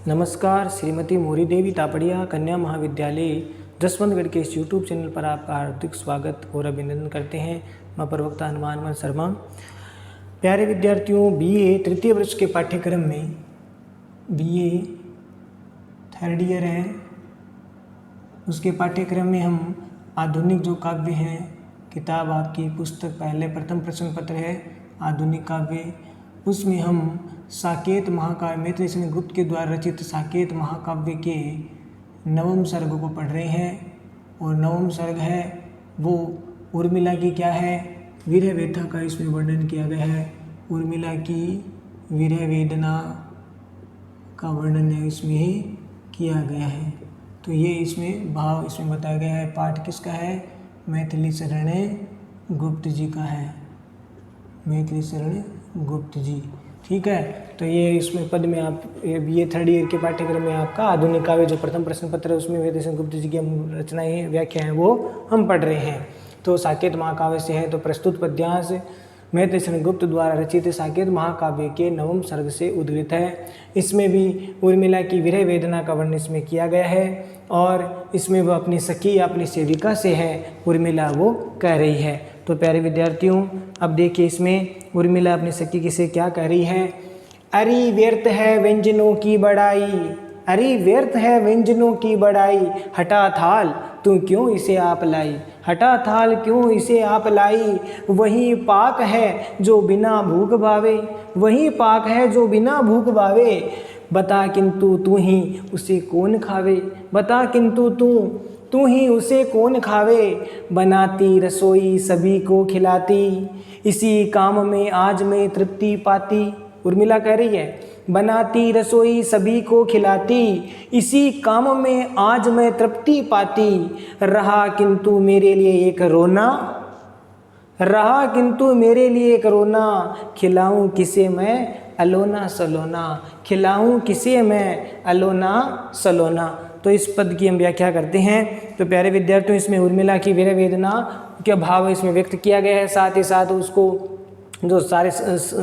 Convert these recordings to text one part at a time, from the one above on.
नमस्कार। श्रीमती मोरी देवी तापड़िया कन्या महाविद्यालय जसवंतगढ़ के इस यूट्यूब चैनल पर आपका हार्दिक स्वागत और अभिनंदन करते हैं। मैं प्रवक्ता हनुमान शर्मा। प्यारे विद्यार्थियों, बीए तृतीय वर्ष के पाठ्यक्रम में बीए थर्ड ईयर है, उसके पाठ्यक्रम में हम आधुनिक जो काव्य हैं, किताब आपकी पुस्तक पहले प्रथम प्रश्न पत्र है आधुनिक काव्य, उसमें हम साकेत महाकाव्य मैथिली शरण गुप्त के द्वारा रचित साकेत महाकाव्य के नवम सर्ग को पढ़ रहे हैं। और नवम सर्ग है वो उर्मिला की क्या है, विरह व्यथा का इसमें वर्णन किया गया है। उर्मिला की विरह वेदना का वर्णन इसमें ही किया गया है। तो ये इसमें भाव इसमें बताया गया है। पाठ किसका है? मैथिली शरण गुप्त जी का है, मैथिली शरण गुप्त जी। ठीक है, तो ये इसमें पद में आप ये थर्ड ईयर के पाठ्यक्रम में आपका आधुनिक काव्य जो प्रथम प्रश्न पत्र है उसमें मैथिली शरण गुप्त जी की हम रचनाएं व्याख्या हैं वो हम पढ़ रहे हैं। तो साकेत महाकाव्य से है, तो प्रस्तुत पद्यांश मैथिली शरण गुप्त द्वारा रचित साकेत महाकाव्य के नवम सर्ग से उद्धृत है। इसमें भी उर्मिला की विरह वेदना का वर्णन इसमें किया गया है और इसमें वो अपनी सखी अपनी सेविका से है उर्मिला वो कह रही है। तो प्यारे विद्यार्थियों, अब देखिए इसमें उर्मिला अपनी सखी की से क्या कह रही है। अरे व्यर्थ है व्यंजनों की बड़ाई, अरे व्यर्थ है व्यंजनों की बड़ाई, हटा थाल तू क्यों इसे आप लाई, हटा थाल क्यों इसे आप लाई, वही पाक है जो बिना भूख भावे, वही पाक है जो बिना भूख भावे, बता किंतु तू ही उसे कौन खावे, बता किंतु तू ही उसे कौन खावे, बनाती रसोई सभी को खिलाती, इसी काम में आज मैं तृप्ति पाती। उर्मिला कह रही है, बनाती रसोई सभी को खिलाती, इसी काम में आज मैं तृप्ति पाती, रहा किंतु मेरे लिए एक रोना, रहा किंतु मेरे लिए एक रोना, खिलाऊं किसे मैं अलोना सलोना, खिलाऊं किसे मैं अलोना सलोना। तो इस पद की हम व्याख्या करते हैं। तो प्यारे विद्यार्थियों, इसमें उर्मिला की विरह वेदना का भाव इसमें व्यक्त किया गया है। साथ ही साथ उसको जो सारे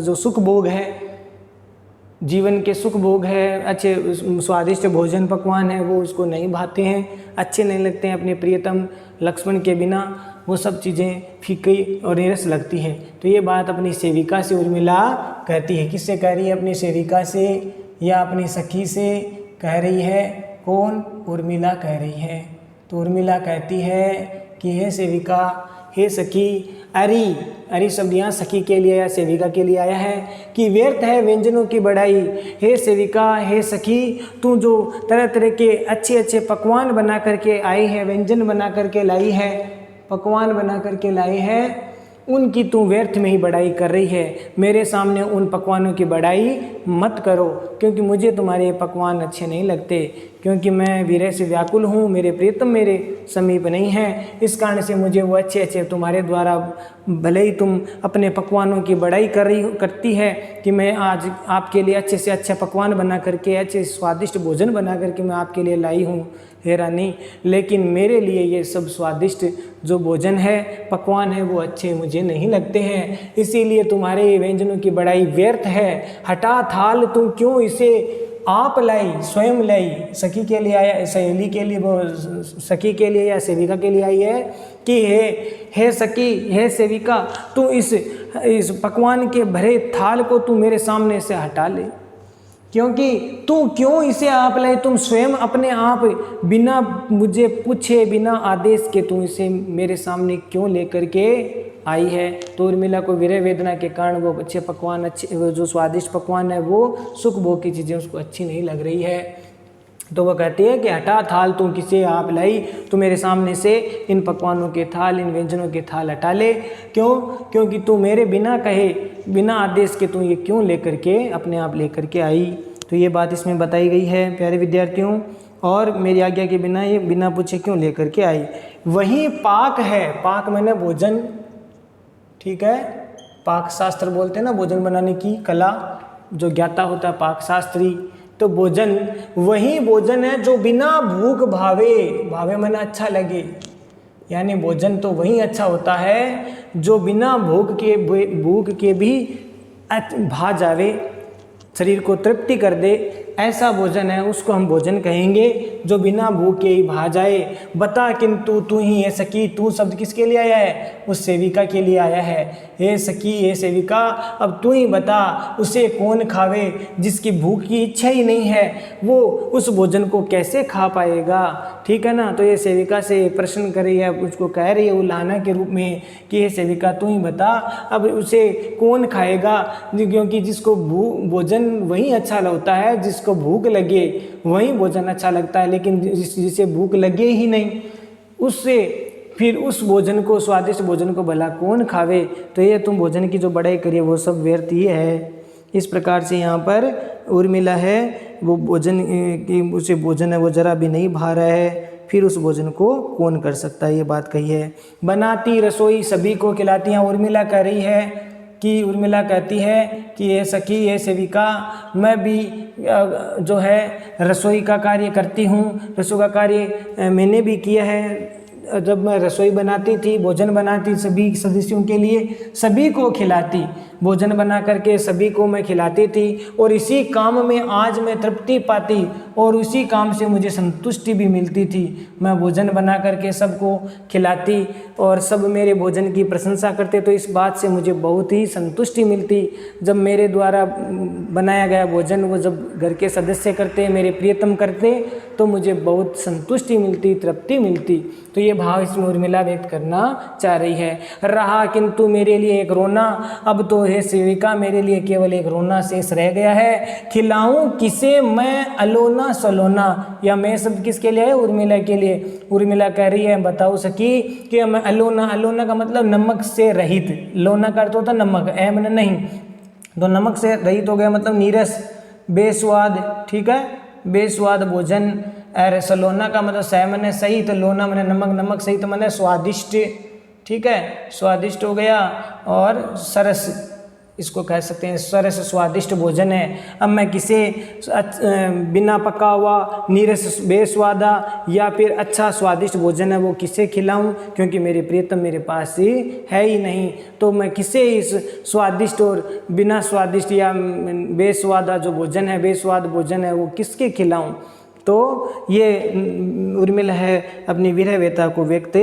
जो सुख भोग है, जीवन के सुख भोग है, अच्छे स्वादिष्ट भोजन पकवान है वो उसको नहीं भाते हैं, अच्छे नहीं लगते हैं अपने प्रियतम लक्ष्मण के बिना, वो सब चीज़ें फीकी और नीरस लगती है। तो ये बात अपनी सेविका से उर्मिला कहती है। किससे कह रही है? अपनी सेविका से या अपनी सखी से कह रही है। कौन? उर्मिला कह रही है। तो उर्मिला कहती है कि हे सेविका, हे सखी, अरी शब्द यहाँ सखी के लिए या सेविका के लिए आया है कि व्यर्थ है व्यंजनों की बढ़ाई। हे सेविका, हे सखी, तू जो तरह तरह के अच्छे अच्छे पकवान बना करके आई है, व्यंजन बना करके लाई है, पकवान बना करके लाई है, उनकी तू व्यर्थ में ही बढ़ाई कर रही है। मेरे सामने उन पकवानों की बढ़ाई मत करो, क्योंकि मुझे तुम्हारे पकवान अच्छे नहीं लगते, क्योंकि मैं विरह से व्याकुल हूँ, मेरे प्रियतम मेरे समीप नहीं हैं। इस कारण से मुझे वो अच्छे अच्छे तुम्हारे द्वारा भले ही तुम अपने पकवानों की बढ़ाई करती है कि मैं आज आपके लिए अच्छे से अच्छा पकवान बना करके, अच्छे स्वादिष्ट भोजन बना करके मैं आपके लिए लाई हूँ हे रानी, लेकिन मेरे लिए ये सब स्वादिष्ट जो भोजन है, पकवान है, वो अच्छे मुझे नहीं लगते हैं, इसीलिए तुम्हारे व्यंजनों की बढ़ाई व्यर्थ है। हटा थाल तू क्यों इसे आप लाई, स्वयं लाई। सखी के लिए आया, सहेली के लिए, वो सखी के लिए या सेविका के लिए आई है कि हे सखी, हे सेविका, तू इस पकवान के भरे थाल को तू मेरे सामने से हटा ले, क्योंकि तू क्यों इसे आप लाई, तुम स्वयं अपने आप बिना मुझे पूछे, बिना आदेश के तू इसे मेरे सामने क्यों लेकर के आई है। तो उर्मिला को विरह वेदना के कारण वो अच्छे पकवान, अच्छे वो जो स्वादिष्ट पकवान है, वो सुख भोग की चीज़ें उसको अच्छी नहीं लग रही है। तो वह कहती है कि हटा थाल तू किसे आप लाई, तो मेरे सामने से इन पकवानों के थाल, इन व्यंजनों के थाल हटा ले। क्यों? क्योंकि तू मेरे बिना कहे, बिना आदेश के तू ये क्यों लेकर के अपने आप लेकर के आई। तो ये बात इसमें बताई गई है प्यारे विद्यार्थियों। और मेरी आज्ञा के बिना ये बिना पूछे क्यों लेकर के आई। वही पाक है, पाक मैंने भोजन, ठीक है, पाक शास्त्र बोलते हैं ना, भोजन बनाने की कला जो ज्ञाता होता है पाक शास्त्री। तो भोजन वही भोजन है जो बिना भूख भावे, भावे मैंने अच्छा लगे, यानी भोजन तो वही अच्छा होता है जो बिना भूख के भी भा जावे, शरीर को तृप्ति कर दे, ऐसा भोजन है उसको हम भोजन कहेंगे जो बिना भूखे ही भा जाए। बता किंतु तू ही है सखी, तू शब्द किसके लिए आया है? उस सेविका के लिए आया है। हे सखी, हे सेविका, अब तू ही बता उसे कौन खावे जिसकी भूख की इच्छा ही नहीं है, वो उस भोजन को कैसे खा पाएगा? ठीक है ना। तो ये सेविका से प्रश्न कर रही है, उसको कह रही है उल्लाना के रूप में कि हे सेविका तू ही बता अब उसे कौन खाएगा, क्योंकि जिसको भोजन वही अच्छा लगता है, जिसको भूख लगे वही भोजन अच्छा लगता है, लेकिन जिसे भूख लगे ही नहीं उससे फिर उस भोजन को, स्वादिष्ट भोजन को भला कौन खावे? तो ये तुम भोजन की जो बड़ाई करिए वो सब व्यर्थ ही है। इस प्रकार से यहाँ पर उर्मिला है वो भोजन की, उसे भोजन है वो जरा भी नहीं भा रहा है, फिर उस भोजन को कौन कर सकता है, ये बात कही है। बनाती रसोई सभी को खिलाती हैं। उर्मिला कह रही है कि, उर्मिला कहती है कि ये सखी, ये सेविका, मैं भी जो है रसोई का कार्य करती हूँ, रसोई का कार्य मैंने भी किया है। जब मैं रसोई बनाती थी, भोजन बनाती, सभी सदस्यों के लिए सभी को खिलाती, भोजन बना करके सभी को मैं खिलाती थी, और इसी काम में आज मैं तृप्ति पाती और उसी काम से मुझे संतुष्टि भी मिलती थी। मैं भोजन बना करके सबको खिलाती और सब मेरे भोजन की प्रशंसा करते, तो इस बात से मुझे बहुत ही संतुष्टि मिलती। जब मेरे द्वारा बनाया गया भोजन वो जब घर के सदस्य करते, मेरे प्रियतम करते, तो मुझे बहुत संतुष्टि मिलती, तृप्ति मिलती। तो ये भाव इसमें उर्मिला व्यक्त करना चाह रही है। रहा किंतु मेरे लिए एक रोना, अब तो हे सेविका मेरे लिए केवल एक रोना शेष रह गया है। खिलाऊं किसे मैं अलोना सलोना, या मैं शब्द किसके लिए है? उर्मिला के लिए। उर्मिला कह रही है बताओ सखी कि मैं अलोना, अलोना का मतलब नमक से रहित, लोना का अर्थ होता नमक, मैंने नहीं, तो नमक से रहित हो गया मतलब नीरस, बेस्वाद, ठीक है, बेस्वाद भोजन। अरे सलोना का मतलब सह मैंने सही, तो लोना मैंने नमक, नमक सही तो मैंने स्वादिष्ट, ठीक है, स्वादिष्ट हो गया। और सरस इसको कह सकते हैं, सरस स्वादिष्ट भोजन है। अब मैं किसे बिना पका हुआ नीरस बेस्वादा या फिर अच्छा स्वादिष्ट भोजन है वो किसे खिलाऊं, क्योंकि मेरे प्रियतम मेरे पास ही है ही नहीं। तो मैं किसे इस स्वादिष्ट और बिना स्वादिष्ट या बेस्वादा जो भोजन है, बेस्वाद भोजन है वो किसके खिलाऊं? तो ये उर्मिला है अपनी विरह व्यथा को व्यक्त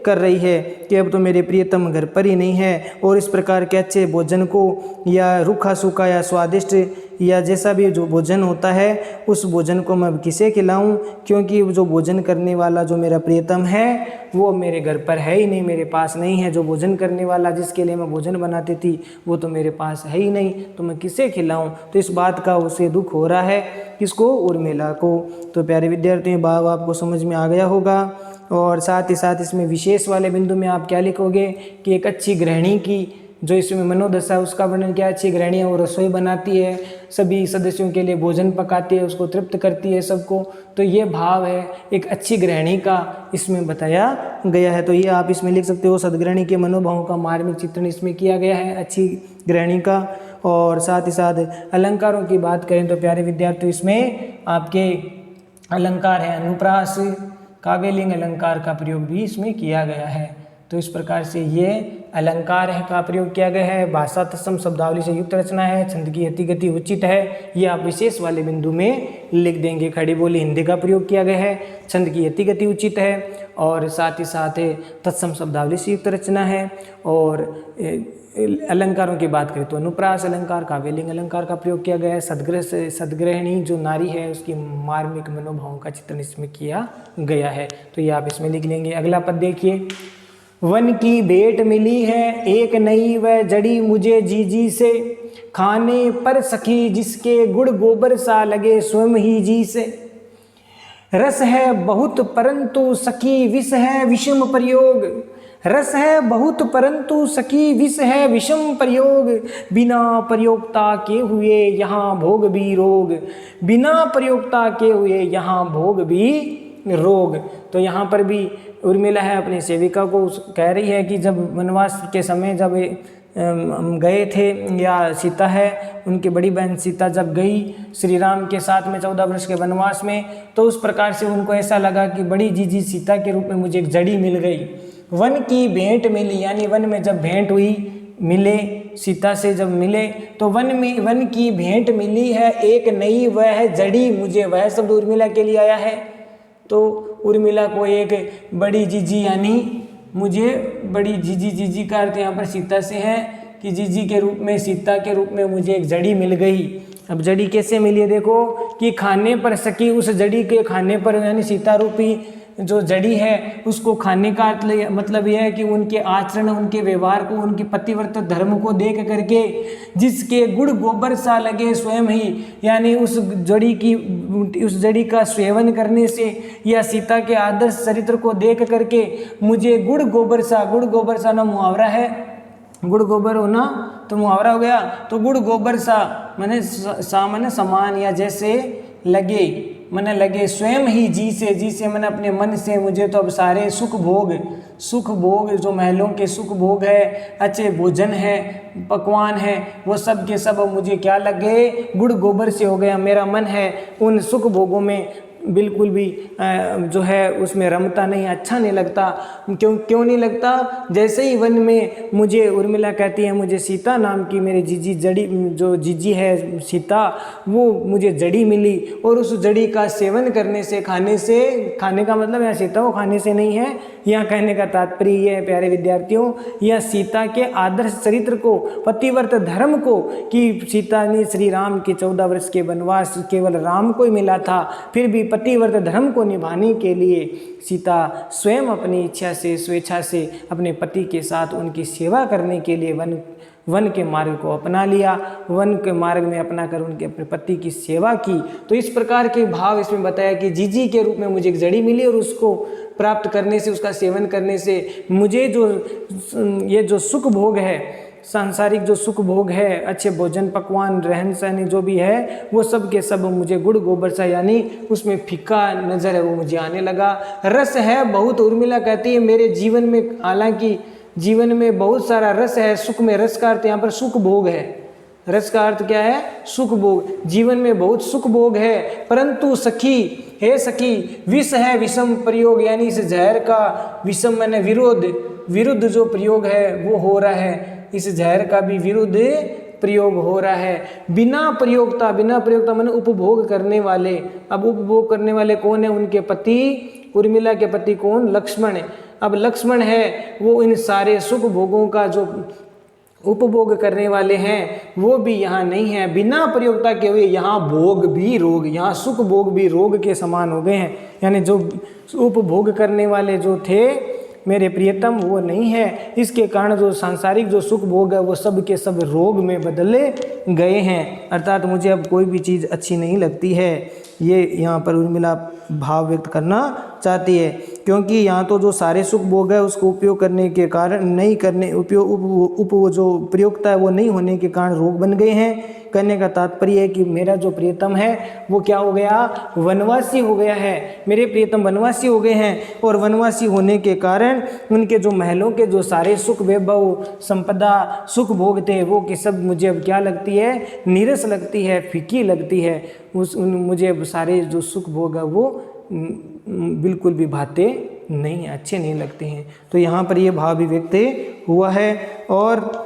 कर रही है कि अब तो मेरे प्रियतम घर पर ही नहीं है, और इस प्रकार के अच्छे भोजन को या रूखा सूखा या स्वादिष्ट या जैसा भी जो भोजन होता है उस भोजन को मैं किसे खिलाऊं, क्योंकि जो भोजन करने वाला जो मेरा प्रियतम है वो मेरे घर पर है ही नहीं, मेरे पास नहीं है। जो भोजन करने वाला जिसके लिए मैं भोजन बनाती थी वो तो मेरे पास है ही नहीं, तो मैं किसे खिलाऊं? तो इस बात का उसे दुख हो रहा है, किसको? उर्मिला को। तो प्यारे विद्यार्थियों भाव आपको समझ में आ गया होगा। और साथ ही साथ इसमें विशेष वाले बिंदु में आप क्या लिखोगे कि एक अच्छी गृहिणी की जो इसमें मनोदशा उसका वर्णन क्या? अच्छी गृहिणी है वो रसोई बनाती है, सभी सदस्यों के लिए भोजन पकाती है, उसको तृप्त करती है सबको। तो ये भाव है एक अच्छी गृहिणी का इसमें बताया गया है। तो ये आप इसमें लिख सकते हो, सदगृहिणी के मनोभावों का मार्मिक चित्रण इसमें किया गया है अच्छी गृहिणी का। और साथ ही साथ अलंकारों की बात करें तो प्यारे विद्यार्थियों इसमें आपके अलंकार है अनुप्रास, काव्यलिंग अलंकार का प्रयोग भी इसमें किया गया है। तो इस प्रकार से ये अलंकार है का प्रयोग किया गया है। भाषा तत्सम शब्दावली से युक्त रचना है, छंद की यति गति उचित है, ये आप विशेष वाले बिंदु में लिख देंगे। खड़ी बोली हिंदी का प्रयोग किया गया है, छंद की यति गति उचित है, और साथ ही साथ तत्सम शब्दावली से युक्त रचना है। और अलंकारों की बात करें तो अनुप्रास अलंकार, काव्यलिंग अलंकार का प्रयोग किया गया है। सदगृहिणी जो नारी है उसकी मार्मिक मनोभावों का चित्रण इसमें किया गया है। तो ये आप इसमें लिख लेंगे। अगला पद देखिए, वन की भेंट मिली है एक नई वह जड़ी मुझे जी से, खाने पर सखी जिसके गुड़ गोबर सा लगे स्वयं ही जी से। रस है बहुत परंतु सखी विष है विषम प्रयोग, रस है बहुत परंतु सखी विष है विषम प्रयोग, बिना प्रयोक्ता के हुए यहाँ भोग भी रोग, बिना प्रयोक्ता के हुए यहाँ भोग भी रोग। तो यहाँ पर भी उर्मिला है अपनी सेविका को कह रही है कि जब वनवास के समय जब हम गए थे, या सीता है उनकी बड़ी बहन सीता जब गई श्री राम के साथ में 14 वर्ष के वनवास में, तो उस प्रकार से उनको ऐसा लगा कि बड़ी जीजी सीता के रूप में मुझे एक जड़ी मिल गई। वन की भेंट मिली, यानी वन में जब भेंट हुई, मिले सीता से जब मिले तो वन की भेंट मिली है एक नई, वह जड़ी मुझे, वह शब्द उर्मिला के लिए आया है। तो उर्मिला को एक बड़ी जीजी, यानी मुझे बड़ी जीजी, जीजी का अर्थ यहाँ पर सीता से है कि जीजी के रूप में, सीता के रूप में मुझे एक जड़ी मिल गई। अब जड़ी कैसे मिली है देखो, कि खाने पर सकी, उस जड़ी के खाने पर, यानी सीता रूपी जो जड़ी है उसको खाने का मतलब यह है कि उनके आचरण, उनके व्यवहार को, उनके पतिव्रत धर्म को देख करके जिसके गुड़ गोबर सा लगे स्वयं ही, यानी उस जड़ी का सेवन करने से या सीता के आदर्श चरित्र को देख करके मुझे गुड़ गोबर सा ना मुहावरा है, गुड़ गोबर होना तो मुहावरा हो गया। तो गुड़ गोबर सा मैंने समान या जैसे लगे, मैंने लगे स्वयं ही जी से मैंने अपने मन से, मुझे तो अब सारे सुख भोग जो महलों के सुख भोग है, अच्छे भोजन है, पकवान है, वो सब के सब मुझे क्या लगे, गुड़ गोबर से हो गया। मेरा मन है उन सुख भोगों में बिल्कुल भी जो है उसमें रमता नहीं, अच्छा नहीं लगता। क्यों नहीं लगता? जैसे ही वन में मुझे उर्मिला कहती है मुझे सीता नाम की मेरी जीजी जड़ी, जो जीजी है सीता, वो मुझे जड़ी मिली और उस जड़ी का सेवन करने से, खाने का मतलब यहाँ सीता को खाने से नहीं है, यहाँ कहने का तात्पर्य ये है प्यारे विद्यार्थियों, यह सीता के आदर्श चरित्र को, पतिव्रत धर्म को, कि सीता ने श्री राम के 14 वर्ष के वनवास केवल राम को ही मिला था, फिर भी पतिव्रत धर्म को निभाने के लिए सीता स्वयं अपनी इच्छा से, स्वेच्छा से अपने पति के साथ उनकी सेवा करने के लिए वन के मार्ग को अपना लिया, वन के मार्ग में अपना कर उनके अपने पति की सेवा की। तो इस प्रकार के भाव इसमें बताया कि जीजी के रूप में मुझे एक जड़ी मिली और उसको प्राप्त करने से, उसका सेवन करने से मुझे ये जो सुख भोग है, सांसारिक जो सुख भोग है, अच्छे भोजन पकवान, रहन सहन जो भी है, वो सब के सब मुझे गुड़ गोबर सा, यानी उसमें फीका नजर है वो मुझे आने लगा। रस है बहुत, उर्मिला कहती है मेरे जीवन में, हालांकि जीवन में बहुत सारा रस है, सुख में, रस का अर्थ यहाँ पर सुख भोग है, रस का अर्थ क्या है, सुख भोग, जीवन में बहुत सुख भोग है, परंतु सखी, हे सखी, विष है विषम प्रयोग, यानी इस जहर का विषम मैंने विरुद्ध जो प्रयोग है वो हो रहा है, इस जहर का भी विरुद्ध प्रयोग हो रहा है। बिना प्रयोगता मैंने उपभोग करने वाले, अब उपभोग करने वाले कौन है, उनके पति, उर्मिला के पति कौन, लक्ष्मण। अब लक्ष्मण है वो इन सारे सुख भोगों का जो उपभोग करने वाले हैं वो भी यहाँ नहीं है, बिना प्रयोगता के हुए यहाँ भोग भी रोग, यहाँ सुख भोग भी रोग के समान हो गए हैं, यानी जो उपभोग करने वाले जो थे मेरे प्रियतम वो नहीं है, इसके कारण जो सांसारिक जो सुख भोग है वो सब के सब रोग में बदले गए हैं, अर्थात मुझे अब कोई भी चीज़ अच्छी नहीं लगती है, ये यहाँ पर उर्मिला भाव व्यक्त करना चाहती है। क्योंकि यहाँ तो जो सारे सुख भोग है उसको उपयोग करने के कारण नहीं करने, उपयोग जो प्रयोगता है वो नहीं होने के कारण रोग बन गए हैं। कहने का तात्पर्य है कि मेरा जो प्रियतम है वो क्या हो गया, वनवासी हो गया है, मेरे प्रियतम वनवासी हो गए हैं, और वनवासी होने के कारण उनके जो महलों के जो सारे सुख वैभव संपदा सुख भोग थे वो कि सब मुझे अब क्या लगती है, नीरस लगती है, फीकी लगती है, मुझे अब सारे जो सुख भोग है वो बिल्कुल भी भाते नहीं, अच्छे नहीं लगते हैं। तो यहाँ पर ये भाव भी व्यक्त हुआ है, और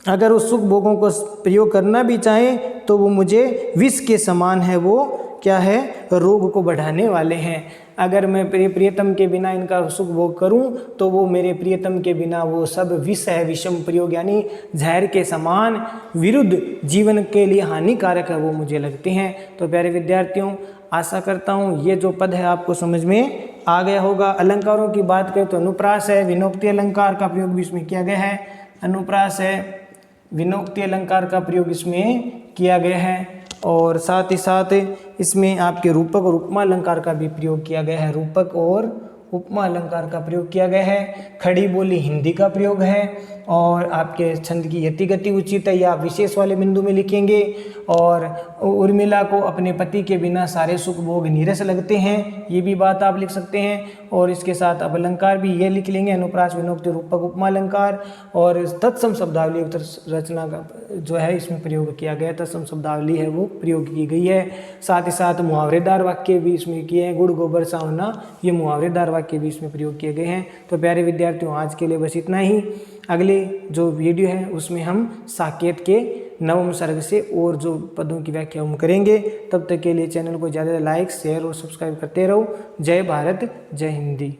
अगर उस सुख भोगों को प्रयोग करना भी चाहें तो वो मुझे विष के समान है, वो क्या है, रोग को बढ़ाने वाले हैं। अगर मैं प्रियतम के बिना इनका सुख भोग करूं तो वो मेरे प्रियतम के बिना वो सब विष है, विषम प्रयोग, यानी जहर के समान विरुद्ध, जीवन के लिए हानिकारक है, वो मुझे लगते हैं। तो प्यारे विद्यार्थियों, आशा करता हूँ ये जो पद है आपको समझ में आ गया होगा। अलंकारों की बात करें तो अनुप्रास है, विनोक्ति अलंकार का प्रयोग भी इसमें किया गया है, अनुप्रास है, विनोक्ति अलंकार का प्रयोग इसमें किया गया है, और साथ ही साथ इसमें आपके रूपक और उपमा अलंकार का भी प्रयोग किया गया है, रूपक और उपमा अलंकार का प्रयोग किया गया है। खड़ी बोली हिंदी का प्रयोग है, और आपके छंद की यति गति उचित है, या विशेष वाले बिंदु में लिखेंगे। और उर्मिला को अपने पति के बिना सारे सुख भोग नीरस लगते हैं, ये भी बात आप लिख सकते हैं। और इसके साथ अब अलंकार भी ये लिख लेंगे, अनुप्रास विनोक्ति रूपक उपमा अलंकार, और तत्सम शब्दावली रचना का जो है इसमें प्रयोग किया गया, तत्सम शब्दावली है वो प्रयोग की गई है। साथ ही साथ मुहावरेदार वाक्य भी इसमें किए हैं, गुड़ गोबर सा होना, ये मुहावरेदार वाक्य भी इसमें प्रयोग किए गए हैं। तो प्यारे विद्यार्थियों, आज के लिए बस इतना ही। अगले आगे जो वीडियो है उसमें हम साकेत के नवम सर्ग से और जो पदों की व्याख्या हम करेंगे। तब तक के लिए चैनल को ज़्यादा लाइक शेयर और सब्सक्राइब करते रहो। जय भारत जय हिंदी।